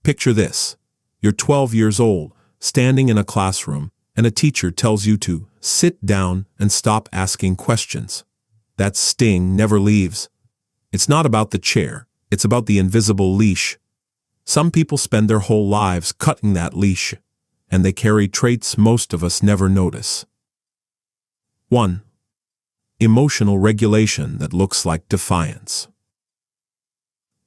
Picture this. You're 12 years old, standing in a classroom, and a teacher tells you to sit down and stop asking questions. That sting never leaves. It's not about the chair, it's about the invisible leash. Some people spend their whole lives cutting that leash, and they carry traits most of us never notice. 1. Emotional regulation that looks like defiance.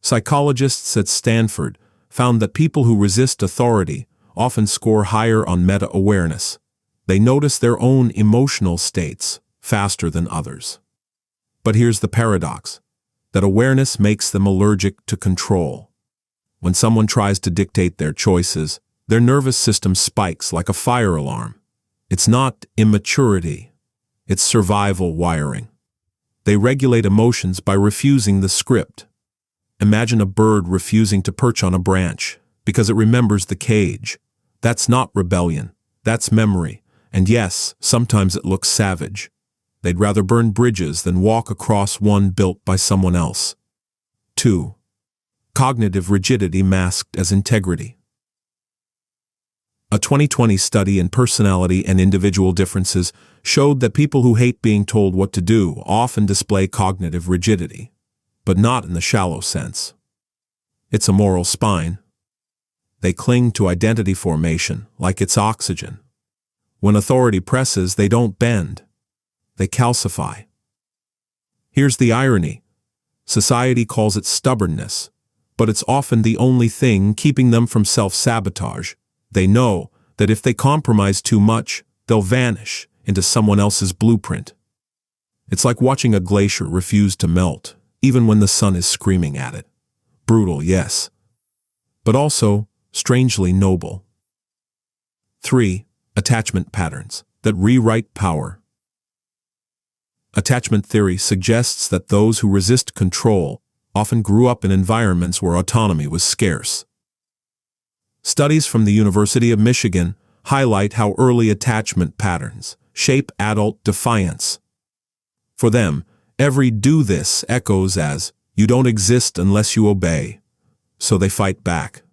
Psychologists at Stanford found that people who resist authority often score higher on meta-awareness. They notice their own emotional states faster than others. But here's the paradox, that awareness makes them allergic to control. When someone tries to dictate their choices, their nervous system spikes like a fire alarm. It's not immaturity, it's survival wiring. They regulate emotions by refusing the script. Imagine a bird refusing to perch on a branch because it remembers the cage. That's not rebellion, that's memory. And yes, sometimes it looks savage. They'd rather burn bridges than walk across one built by someone else. 2. Cognitive rigidity masked as integrity. A 2020 study in personality and individual differences showed that people who hate being told what to do often display cognitive rigidity, but not in the shallow sense. It's a moral spine. They cling to identity formation like it's oxygen. When authority presses, they don't bend. They calcify. Here's the irony. Society calls it stubbornness, but it's often the only thing keeping them from self-sabotage. They know that if they compromise too much, they'll vanish into someone else's blueprint. It's like watching a glacier refuse to melt, even when the sun is screaming at it. Brutal, yes, but also strangely noble. 3. Attachment patterns that rewrite power. Attachment theory suggests that those who resist control often grew up in environments where autonomy was scarce. Studies from the University of Michigan highlight how early attachment patterns shape adult defiance. For them, every "do this" echoes as, "you don't exist unless you obey." So they fight back,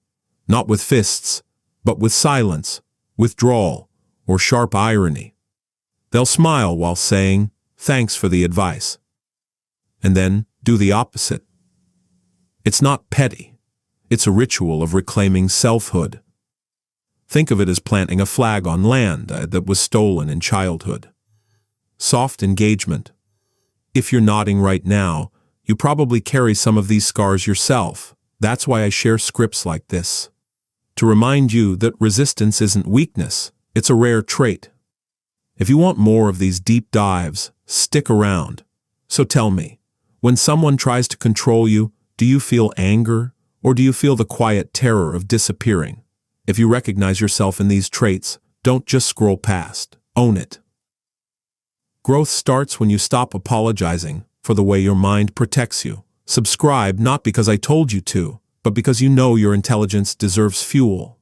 not with fists, but with silence, withdrawal, or sharp irony. They'll smile while saying, "Thanks for the advice," and then do the opposite. It's not petty. It's a ritual of reclaiming selfhood. Think of it as planting a flag on land that was stolen in childhood. Soft engagement. If you're nodding right now, you probably carry some of these scars yourself. That's why I share scripts like this. To remind you that resistance isn't weakness, it's a rare trait. If you want more of these deep dives, stick around. So tell me, when someone tries to control you, do you feel anger, or do you feel the quiet terror of disappearing? If you recognize yourself in these traits, don't just scroll past, own it. Growth starts when you stop apologizing for the way your mind protects you. Subscribe not because I told you to, but because you know your intelligence deserves fuel.